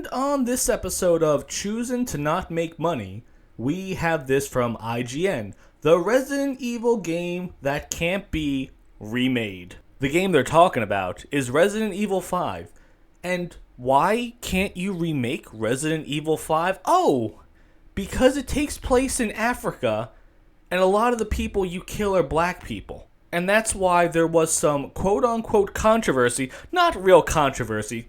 And on this episode of Choosing to Not Make Money, we have this from IGN, the Resident Evil game that can't be remade. The game they're talking about is Resident Evil 5. And why can't you remake Resident Evil 5? Oh, because it takes place in Africa, and a lot of the people you kill are black people. And that's why there was some quote-unquote controversy, not real controversy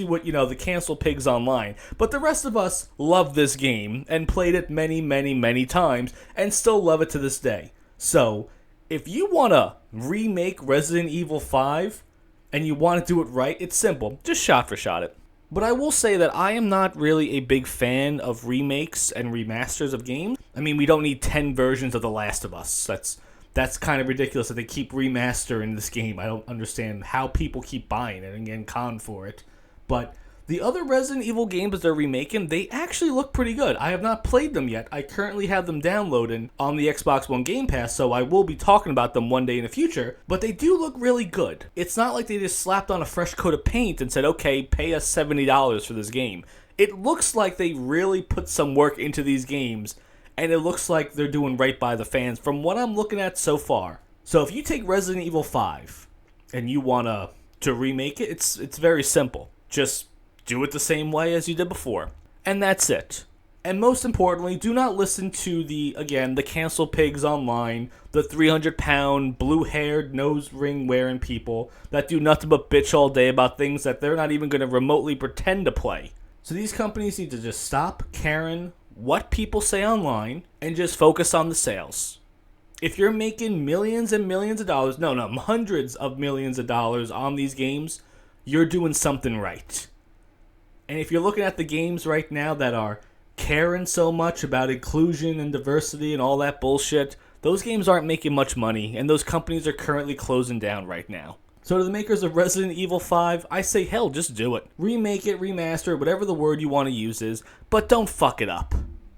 with, the cancel pigs online, but the rest of us love this game and played it many, many, many times and still love it to this day. So, if you want to remake Resident Evil 5 and you want to do it right, it's simple. Just shot for shot it. But I will say that I am not really a big fan of remakes and remasters of games. I mean, we don't need 10 versions of The Last of Us. That's kind of ridiculous that they keep remastering this game. I don't understand how people keep buying it and getting conned for it. But the other Resident Evil games that they're remaking, they actually look pretty good. I have not played them yet. I currently have them downloaded on the Xbox One Game Pass, so I will be talking about them one day in the future. But they do look really good. It's not like they just slapped on a fresh coat of paint and said, okay, pay us $70 for this game. It looks like they really put some work into these games, and it looks like they're doing right by the fans from what I'm looking at so far. So if you take Resident Evil 5 and you want to remake it, it's very simple. Just do it the same way as you did before. And that's it. And most importantly, do not listen to the cancel pigs online, the 300-pound, blue-haired, nose ring-wearing people that do nothing but bitch all day about things that they're not even going to remotely pretend to play. So these companies need to just stop caring what people say online and just focus on the sales. If you're making millions and millions of dollars, hundreds of millions of dollars on these games, you're doing something right. And if you're looking at the games right now that are caring so much about inclusion and diversity and all that bullshit, those games aren't making much money, and those companies are currently closing down right now. So to the makers of Resident Evil 5, I say hell, just do it. Remake it, remaster it, whatever the word you want to use is, but don't fuck it up.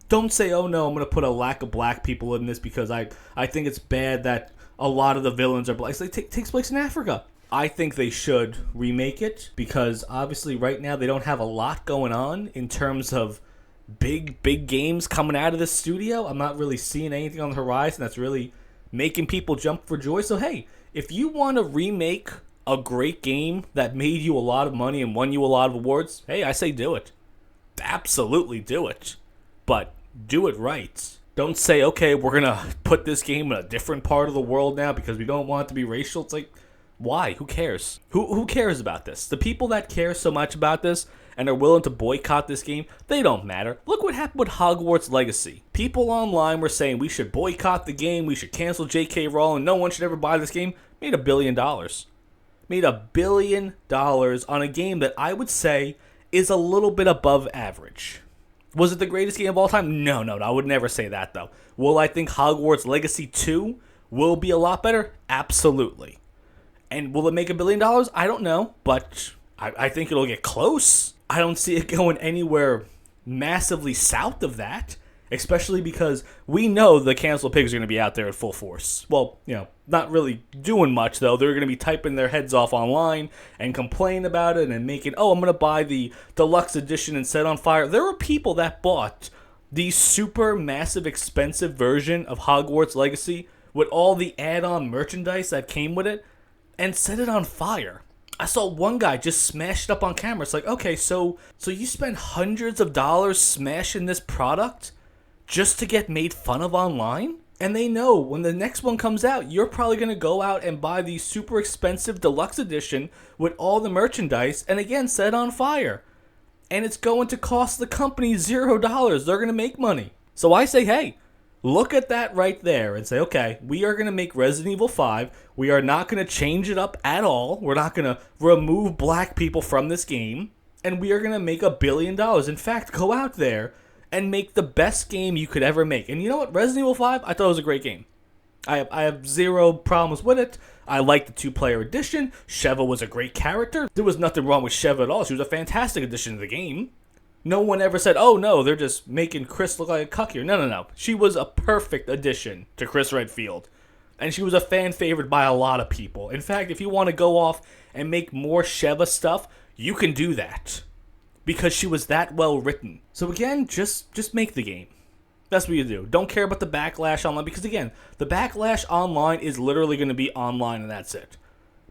Don't say, oh no, I'm going to put a lack of black people in this because I think it's bad that a lot of the villains are black. It takes place in Africa. I think they should remake it because obviously right now they don't have a lot going on in terms of big games coming out of the studio. I'm not really seeing anything on the horizon that's really making people jump for joy. So hey, if you want to remake a great game that made you a lot of money and won you a lot of awards, hey, I say do it. Absolutely do it. But do it right. Don't say, okay, we're going to put this game in a different part of the world now because we don't want it to be racial. It's like, why? Who cares? Who cares about this? The people that care so much about this and are willing to boycott this game, they don't matter. Look what happened with Hogwarts Legacy. People online were saying we should boycott the game, we should cancel J.K. Rowling, no one should ever buy this game. Made $1 billion. Made $1 billion on a game that I would say is a little bit above average. Was it the greatest game of all time? No, I would never say that though. Will I think Hogwarts Legacy 2 will be a lot better? Absolutely. And will it make $1 billion? I don't know, but I think it'll get close. I don't see it going anywhere massively south of that, especially because we know the cancel pigs are going to be out there at full force. Well, not really doing much, though. They're going to be typing their heads off online and complain about it and making, I'm going to buy the deluxe edition and set on fire. There were people that bought the super massive expensive version of Hogwarts Legacy with all the add-on merchandise that came with it and set it on fire. I saw one guy just smash it up on camera. It's like, okay, so you spend hundreds of dollars smashing this product just to get made fun of online? And they know when the next one comes out, you're probably going to go out and buy the super expensive deluxe edition with all the merchandise and again set it on fire. And it's going to cost the company $0. They're going to make money. So I say, hey, look at that right there and say, okay, we are going to make Resident Evil 5. We are not going to change it up at all. We're not going to remove black people from this game. And we are going to make $1 billion. In fact, go out there and make the best game you could ever make. And you know what? Resident Evil 5, I thought it was a great game. I have zero problems with it. I liked the two-player edition. Sheva was a great character. There was nothing wrong with Sheva at all. She was a fantastic addition to the game. No one ever said, oh no, they're just making Chris look like a cuck here. No. She was a perfect addition to Chris Redfield. And she was a fan favorite by a lot of people. In fact, if you want to go off and make more Sheva stuff, you can do that. because she was that well written. So again, just make the game. That's what you do. Don't care about the backlash online, because again, the backlash online is literally going to be online and that's it.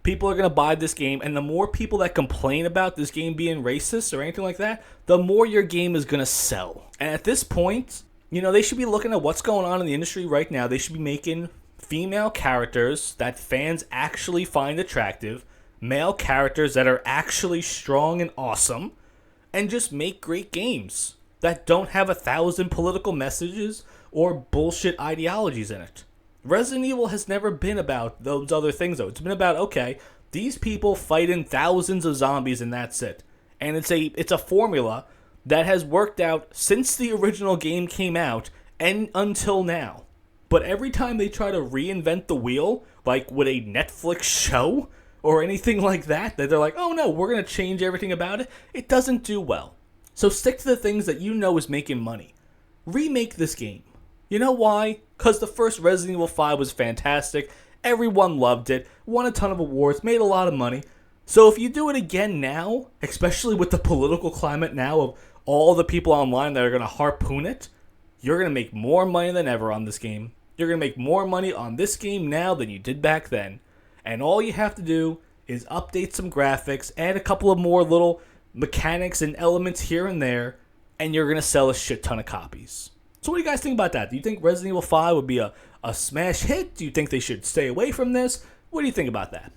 People are going to buy this game, and the more people that complain about this game being racist or anything like that, the more your game is going to sell. And at this point, they should be looking at what's going on in the industry right now. They should be making female characters that fans actually find attractive, male characters that are actually strong and awesome, and just make great games that don't have 1,000 political messages or bullshit ideologies in it. Resident Evil has never been about those other things, though. It's been about, okay, these people fighting thousands of zombies and that's it. And it's a formula that has worked out since the original game came out and until now. But every time they try to reinvent the wheel, like with a Netflix show or anything like that they're like, oh no, we're going to change everything about it, it doesn't do well. So stick to the things that you know is making money. Remake this game. You know why? Because the first Resident Evil 5 was fantastic. Everyone loved it. Won a ton of awards. Made a lot of money. So if you do it again now, especially with the political climate now of all the people online that are going to harpoon it, you're going to make more money than ever on this game. You're going to make more money on this game now than you did back then. And all you have to do is update some graphics, add a couple of more little mechanics and elements here and there, and you're going to sell a shit ton of copies. So what do you guys think about that? Do you think Resident Evil 5 would be a smash hit? Do you think they should stay away from this? What do you think about that?